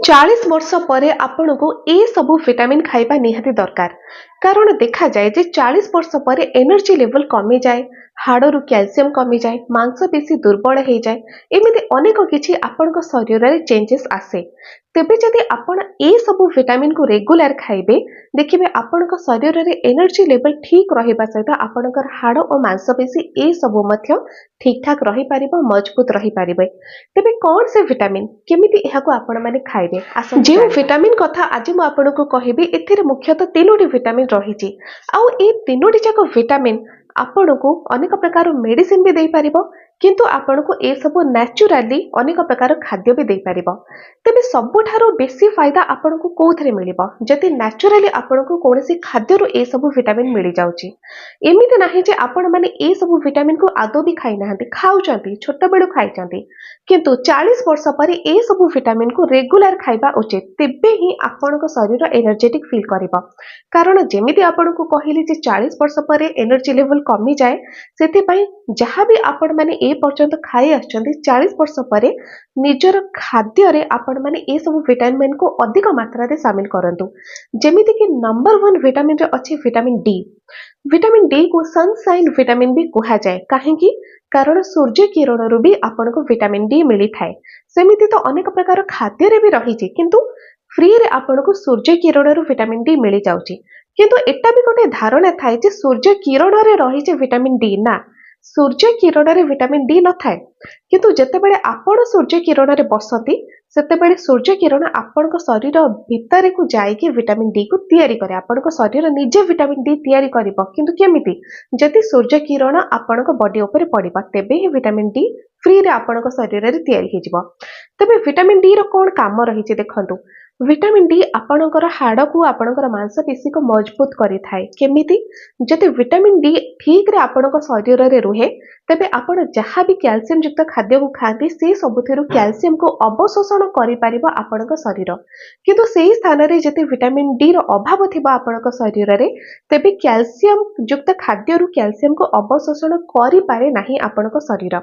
40 वर्ष पर आपन को ए सबू विटामिन खाइबा निहाती दरकार। कारण देखा जाए जे 40 वर्ष पर एनर्जी लेवल कमी जाए, हाड़रू कैल्शियम कमी जाए, मांसपेशी दुर्बल हो जाए, एमती अनेक किछि आपन को शरीर रे चेंजेस आसे। तेबे जदि आपन ए सबू विटामिन को रेगुलर खाइबे, देखिबे आपन को शरीर रे एनर्जी लेवल ठीक रहिबा सहित आपनकर हाड़ और मांसपेशी ए सबू मध्य ठीक ठाक रही पारिबो, मजबूत रही पारिबे। तेबे कौन से विटामिन केमिति एहाको आपण माने खाइबे? जो विटामिन कथा आज मु आपनको कहिबी एथिरे मुख्यतः तीनोटी विटामिन रहिछि। आउ ए तीनोटी जाक विटामिन आपनको अनेक प्रकार मेडिसिन भी देई पारिबो, किंतु आपनको ए सब नेचुराली अनेक प्रकार खाद्य भी देई पारिबो। तेबे सबुठारो बेसी फायदा आपनको कोउथरे मिलिबो जति नेचुराली आपनको कोनोसी खाद्यरो ए सब विटामिन मिलि जाउची। एमिति नाही जे आपण माने ए सब विटामिन को आदो भी खाइ नाहंती, खाउचंती, छोट बेलु खाइचंती, किंतु 40 वर्ष पर ए सब विटामिन को रेगुलर खाइबा उचित। तेबे ही आपनको शरीर एनर्जेटिक फील करिबो। कारण जेमिति आपनको कहिली जे 40 वर्ष पर एनर्जी लेवल कमी जाए, सेति पई जहाँ भी आपण माने ए पर्यंत खाई आछंती 40 वर्ष पर निजर खाद्य रे आपण माने ए सब विटामिन को अधिक मात्रा रे शामिल करंतु। जेमिति कि नंबर 1 विटामिन रे अछि विटामिन डी। विटामिन डी को सनशाइन विटामिन भी कहा जाए। काहेकि कारण सूर्य किरण रु भी आपण को विटामिन डी मिली थाए। सेमिति तो अनेक प्रकार खाद्य रे भी रही छी, किंतु फ्री रे आपण को सूर्य किरण रु विटामिन डी मिली जाउची। किंतु एटा भी गोटे धारणा थाए जे सूर्य किरण रे रही जे विटामिन डी, ना, सूर्य किरण रे विटामिन डी न थाए। किंतु जेतेबेले आपण सूर्य किरण रे बसती, सेतेबेले सूर्य किरण आपण को शरीर भितर को जाई कि विटामिन डी को तैयारी करे। आपण को शरीर निजे विटामिन डी तैयारी करिवो, किंतु केमिति? जदि सूर्य किरण आपण को बॉडी ऊपर पड़िबा, तेबे ही विटामिन डी फ्री रे आपण को शरीर रे तैयारी हे जिवो। तबे विटामिन डी रो कोन काम रही छै देखंतु। विटामिन डी आपणकर हाड़ को आपणकर मांसपेशी को मजबूत करि थाए। केमिति? जदि विटामिन डी ठीक रे आपणक शरीर रे रुहे, तेबे आपण जहाँ भी कैल्शियम युक्त खाद्य को खाती से सबुथिरु कैल्शियम को अवशोषण करि पारिबो आपणक शरीर। किंतु सेही स्थान रे जदि विटामिन डी रो अभाव थिबा आपणक शरीर रे, तेबे कैल्शियम युक्त खाद्य रु कैल्शियम को अवशोषण करि पारे नाही आपणक शरीर।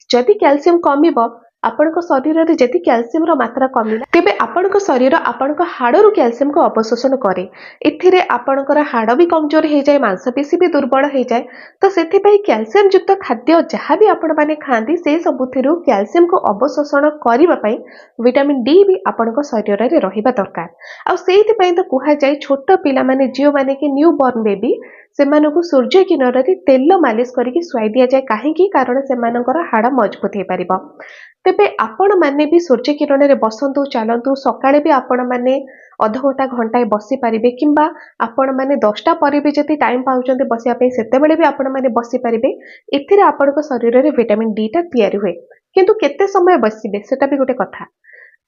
जदि कैल्शियम कमिबो, आपणक शरीर रे जदि कैल्शियम रो मात्रा कमिला, तेबे आपणक शरीर आपणक हाड़रू कैल्शियम को अवशोषण करे। एथिरे आपणकर हाड़ भी कमजोर हो जाए, मांसपेशी भी दुर्बल हो जाए। तो सेथि पई कैल्शियम युक्त खाद्य जहाँ भी आपण माने खांती से सबुथिरु कैल्शियम को अवशोषण करिबा पई विटामिन डी भी आपणक शरीर रे रहिबा दरकार। आ सेथि पई तो कुहा जाए छोट पिला माने जियो माने कि new born baby सेमानकु Surya Kiran रे तेल मालिश करिकि सुआई दिया जाए। काहेकि? कारण सेमानकर हाड़ मजबूत हे पारिबो। तेबे आपण माने भी सूर्य किरण रे बसंतु, चलंतु। सकाळे भी आपण माने अध घंटा घंटाए बसी पारिबे, किंबा आपण माने 10टा पर भी जति टाइम पाउचंते बसिया पे, सेते बेले भी आपण माने बसी पारिबे। एथिरे आपणक शरीर रे विटामिन डी ता तयारी हुए। किंतु केते समय बसिबे सेटा भी गोटे कथा।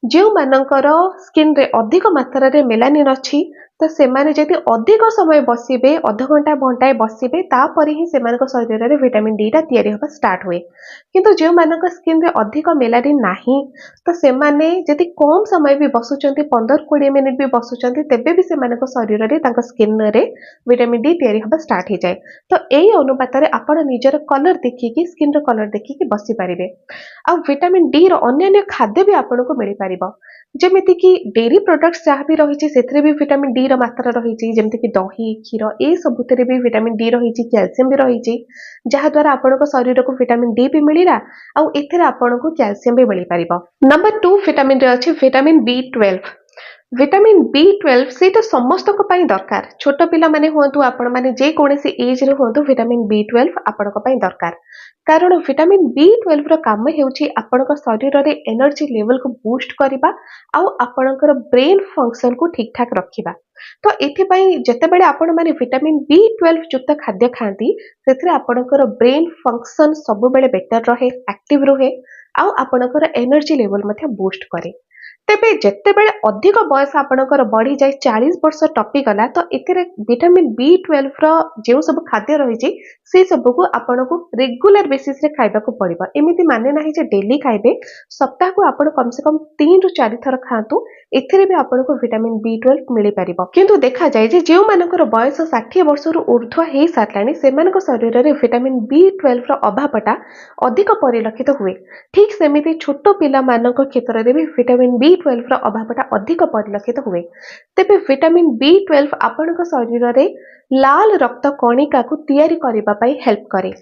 जो मानकर स्किन रे अधिक मात्रा रे मेलानिन अछि, तो सेमाने जदि अधिक समय बसिबे, अध घंटा घंटाए बसिबे, तापर ही सेमानक शरीर रे विटामिन डी ता तयारी होबा स्टार्ट हुए। किंतु जो मानक स्किन रे अधिक मेलानिन नाही, तो सेमाने जदि कम समय भी बसुचंती, 15-20 मिनिट भी बसुचंती, तेबे भी सेमानक शरीर रे तांक स्किन रे विटामिन डी तयारी होबा स्टार्ट हो जाए। तो एई अनुपात रे आपण निजर कलर देखिकी, स्किन रो कलर देखिकी बसी पारिबे। आ विटामिन डी रो अन्य खाद्य भी आपनको मिली पारिबो। जेमिति कि डेयरी प्रोडक्ट्स जहाँ भी रही से भी विटामिन डी रो मात्रा रही, जेमिति कि दही, क्षीर, ए सबुथिरे भी विटामिन डी रही, कैल्शियम भी रही, जहाँ द्वारा आपनको शरीर को विटामिन डी भी मिलिला, आ एथिरे आपनको कैल्शियम भी मिली पारिबो। नंबर 2 विटामिन रे अछि विटामिन B12। विटामिन B12 से तो समस्त को पाई दरकार। छोट पिला माने होंतु, आपण माने जे कोनोसी एज रे होंतु, विटामिन B12 आपनको पाई दरकार। कारण विटामिन B12 रो काम हेउची आपनको शरीर रे एनर्जी लेवल को बूस्ट करिबा, आ आपणकर ब्रेन फंक्शन को ठीक ठाक रखिबा। तो एथि पई जतेबेले आपण माने विटामिन B12 युक्त खाद्य खांती, सेथरे आपणकर ब्रेन फंक्शन सब बेले बेटर रहे, एक्टिव रहे, आ आपणकर एनर्जी लेवल मध्ये बूस्ट करे। तेबे जेतेबेले अधिक बयस आपणकर बढ़ी जाए, 40 वर्ष टपी गला, तो एथिरे विटामिन B12 रो जे सब खाद्य रही से सब को आपनको रेगुलर बेसिस रे खाइबा को पड़िबा। एमिति माने नाही जे डेली खाइबे, सप्ताह को आपण कम से कम 3 रु 4 थर खांतु, एथिरे भी आपनको विटामिन B12 मिली पारिबो। किंतु देखा जाए जे जेउ मानकर बयस 60 वर्ष रु ऊर्ध्व हे सातलानी, सेमानक शरीर रे विटामिन B12 रो अभावटा अधिक परिलक्षित हुए। ठीक सेमिति छोट पिला मानक क्षेत्र रे भी विटामिन B B12 अभावटा अधिक परिलक्षित हुए। तेबे विटामिन B12 आपणक शरीर रे लाल रक्त कणिका को तैयारी करिबा पई हेल्प करे।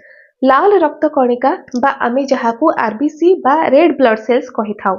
लाल रक्त कणिका बा आमे जहाकू आरबीसी बा रेड ब्लड सेल्स कहि थाउ।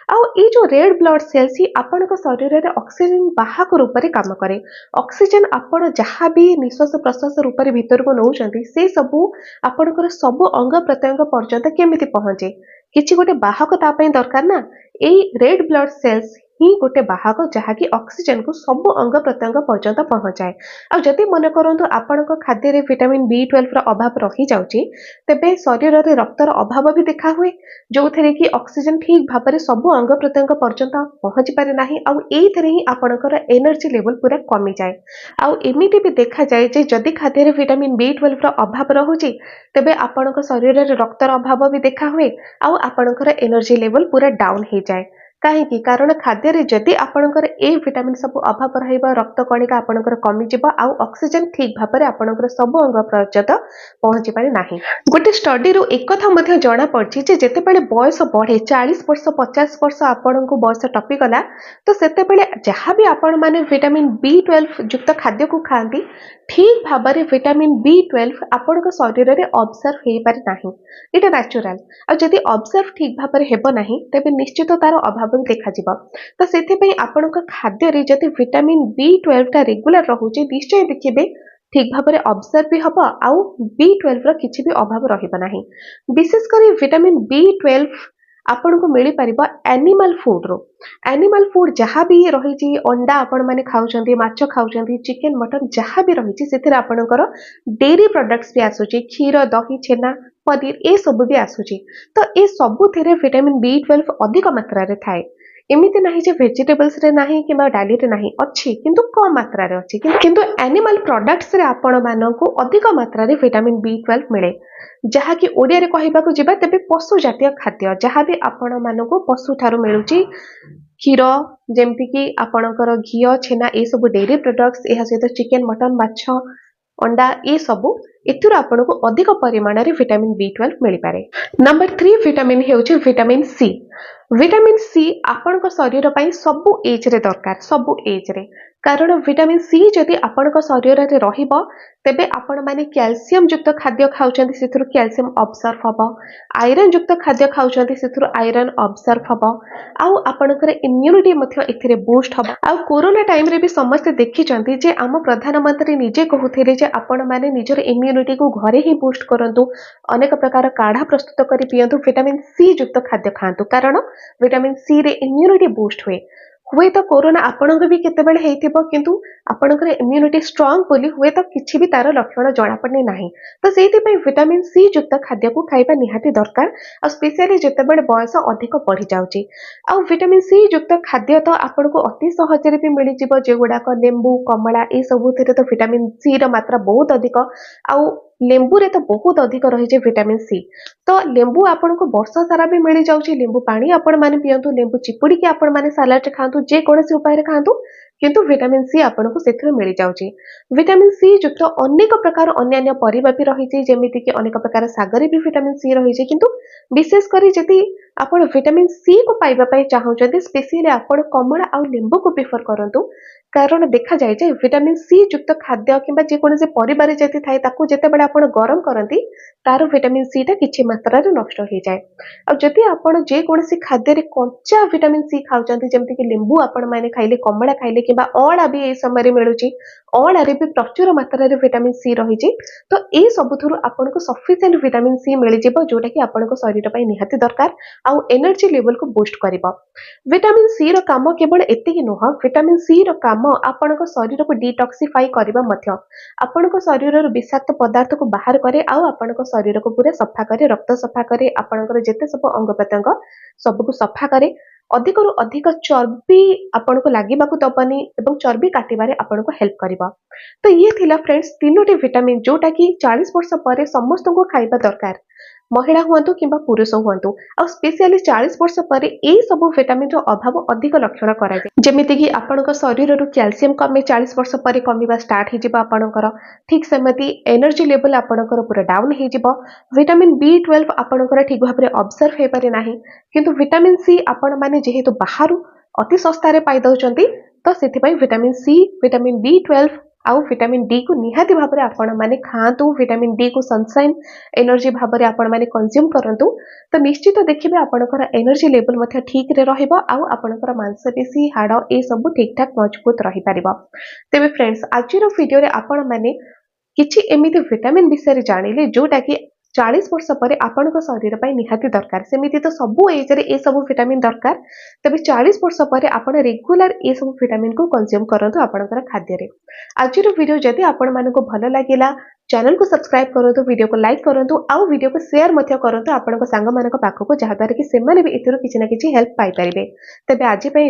आउ ई जो रेड ब्लड सेल्स ही आपणक शरीर रे ऑक्सीजन वाहक रूप रे काम करे। ऑक्सीजन आपण जहाँ भी निश्वास प्रश्वास रूप रे भीतर को नउचंती से सबु आपणकर सबु अंग प्रत्यंग पर्यंत केमिति पहुंचे किछि गोटे बाहक ता पई दरकार ना। एई रेड ब्लड सेल्स ही गोटे बाहक जहाँकि ऑक्सीजन को सब अंग प्रत्यंग पर्यंत पहुंचाए। आ जदि मन करंतु आपणक खाद्य रे विटामिन B12 अभाव रही जाउची तेबे शरीर रे रक्तर अभाव भी देखा हुए जो थेरे कि ऑक्सीजन ठीक भाव में सब अंग प्रत्यंग पर्यंत पहुंची पारे नाही। आउ एइथरे ही आपणकर एनर्जी लेवल पूरा कमी जाए। आउ एमिति भी देखा जाए जे जदि खाद्य रे विटामिन B12 अभाव रहुची तेबे आपणक शरीर रे रक्तर अभाव भी देखा हुए आउ आपणकर एनर्जी लेवल पूरा डाउन हो जाए। कहीं कारण खाद्य रे जदि आपणकर ए विटामिन सब अभाव रहिबा रक्त कणिका आपणकर कमी जिबा आउ ऑक्सीजन ठीक भाव में आपणकर सब अंग पर्यंत पहुंची पारे नाही। गोटे स्टडी रो एक कथा मध्ये जणा पड़छि जे जेतेबेले बयस बढ़े 40 वर्ष 50 वर्ष आपणको बयस टपी गला तो सेतेबेले जहाँ भी आपण माने विटामिन B12 युक्त खाद्य को खांती ठीक भाव में विटामिन B12 आपणक शरीर रे ऑब्जर्व हे पारे नाही। इटा नेचुरल आ जदि ऑब्जर्व ठीक भाव में हेबो नाही तेबे निश्चित तार अभाव देखा जिवो। तो सेथे पई आपणक खाद्य रे जदि विटामिन B12 ता रेगुलर रहुची निश्चय देखिबे ठीक भाव में ऑब्जर्व भी हबो आउ B12 रो किछि भी अभाव रहिबो नाही। विशेष करी विटामिन B12 आपण को मिली परिबा एनिमल फूड रो। एनिमल फूड जहाँ भी रही अंडा आपण माने खाउछंती माछ खाउछंती चिकन मटन जहाँ भी रही सेथिरे आपणकर डेयरी प्रोडक्ट्स भी आसुची क्षीर दही छेना पनीर ए सब भी आसुची। तो ए सबु थेरे विटामिन B12 अधिक मात्रा रे थाए। एमिति नाही जे वेजिटेबल्स रे नाही किबा डाली रे नाही अछि किंतु कम मात्रा रे अछि किंतु एनिमल प्रोडक्ट्स रे आपण मानको अधिक मात्रा रे विटामिन B12 मिले। जहाँ कि ओडिया रे कहिबाकू जिबा तेबे पशु जातीय खाद्य जहाँ भी आपण मानको पशु थारु मिलुची क्षीर जेमति कि आपणकर घियो छेना ए सब डेयरी प्रोडक्ट्स एहा सहित चिकन मटन माछ अंडा ए सबु एथुर आपनको अधिक परिमाण रे विटामिन B12 मिल पारे। नंबर 3 विटामिन हेउची विटामिन सी। विटामिन सी आपणक शरीर पई सबु एज रे दरकार सबु एज रे कारण विटामिन सी जदि आपणक शरीर रे रहिबो तेबे आपण माने कैल्शियम युक्त खाद्य खाउचंती सेथुर कैल्शियम ऑब्जर्व हबो आयरन युक्त खाद्य खाउचंती सेथुर आयरन ऑब्जर्व हबो आउ आपणकर इम्यूनिटी मध्य एथिरे बूस्ट हबो। आउ कोरोना टाइम रे भी समस्त देखिचंती जे आम प्रधानमंत्री निजे कहूथिले जे आपण माने निजर इम्यूनिटी को घरे ही बूस्ट करंतु अनेक प्रकार काढ़ा प्रस्तुत करी पियंतु विटामिन सी युक्त खाद्य खांतु कारण विटामिन सी रे इम्यूनिटी बूस्ट हुए तो कोरोना आपणक भी केतेबेले हेइथिबो किंतु आपणकर इम्यूनिटी स्ट्रांग बोली हुए तो किछि भी तार लक्षण जणा पड़ने नाही। तो सेति पई विटामिन सी युक्त खाद्य को खाइबा निहाती दरकार आ स्पेशली जेतेबेले बयस अधिक बढ़ी जाउची। आ विटामिन सी युक्त खाद्य तो आपनको अति सहज रे भी मिली जिवो जे गुडा को लेंबू कमला ए सब थेरे तो विटामिन सी रो मात्रा बहुत अधिक आउ लेंबू रे तो बहुत अधिक रही जे विटामिन सी। तो लेंबू आपनको वर्ष सारा भी मिल जाउची लेंबू पानी आपण माने पियंतु लेंबू चिपुड़ी के आपण माने सलाड रे खांतु जे कोनोसी उपाय रे खांतु किंतु विटामिन सी आपनको सेथरे मिल जाउची। विटामिन सी युक्त अनेक प्रकार अन्य परिबा भी रही जेमिति कि अनेक प्रकार सागरे भी विटामिन सी रही किंतु विशेष करी जदि आपण विटामिन सी को पाइबा पई चाहउचंती स्पेशली आपण कमला आ लेंबू को प्रेफर करंतु कारण देखा जाए जे विटामिन सी युक्त खाद्य किंबा जे कोनोसी परिबा रे जति थाए ताकू जेतेबेले आपण गरम करंती तार विटामिन सी टा किछि मात्रा रे नष्ट हो जाए। आ जदि आपण जे कोनोसी खाद्य रे कंचा विटामिन सी खाउचंती जेमति कि लेंबू आपण माने खाइले कमला खाइले किंबा अळा भी ए समय रे मिलुची अळा रे भी प्रचुर मात्रा रे विटामिन सी रहिची। तो ए सबथुरु आपनको सफिशिएंट विटामिन सी मिल जिवो जोटा कि आपनको शरीर पई निहाती दरकार आ एनर्जी लेवल को बूस्ट करिवो। विटामिन सी रो काम केवल एतिକି नुह विटामिन सी रो काम आपनको शरीर को डिटॉक्सिफाई करिबा मध्य आपनको शरीर रो विषाक्त पदार्थ को बाहर करे आ आपनको शरीर को पूरा सफा करे रक्त सफा करे आपनको जेते सब अंग प्रत्यंग सब को सफा करे अधिक रु अधिक चर्बी आपनको लागिबाकू दबनी एवं चर्बी काटिबारे आपनको हेल्प करिबा। तो ये थिला फ्रेंड्स तीनोटी विटामिन जोटा कि 40 वर्ष पर समस्त को खाइबा दरकार महिला हुआ कि पुरुष हुआ आ स्पेशली 40 वर्ष पर यही सब विटामिन अभाव अधिक लक्षण कराए जमीती कि आपण शरीर रू कैल्शियम कमे 40 वर्ष पर कमिबा स्टार्ट हो ठीक सेमती एनर्जी लेवल आपणकर पूरा डाउन हो विटामिन B12 आपणकर ठीक भाव में ऑब्जर्व हो पारे ना किंतु विटामिन सी आपण माने जेहेतु बाहर अति सस्तारे पाई दउचंती। तो सेथिपाई विटामिन सी, विटामिन B12 आउ विटामिन डी को निहाती भाबरे आपण माने खातु। विटामिन डी को सनशाइन एनर्जी भाबरे आपण माने कंज्यूम करंतु। तो निश्चित देखिबे आपणकर एनर्जी लेवल मध्य ठीक रे रहिबो आउ आपणकर मांसपेशी हाड़ ए सब ठीक ठाक मजबूत रही परिबो। तेबे फ्रेंड्स आजिर वीडियो रे आपण माने किछि एमिति विटामिन विषय जानिले जोटा कि 40 वर्ष पर आपणक शरीर पाई निहाती दरकार। सेमिति तो सबु एज रे ए सब विटामिन दरकार। तबे 40 वर्ष पर आपण रेगुलर ए सब विटामिन को कंज्यूम करंतु आपणकर खाद्य रे। आजिर वीडियो जदि आपण मानको भलो लागिला चैनल को सब्सक्राइब करंतु, वीडियो को लाइक करंतु आउ वीडियो को शेयर मध्य करंतु आपणक सांग मानक पाखको जहा द्वारा कि सेमाने भी एथिरो किछि ना किछि हेल्प पाई परिबे। तबे आजि पई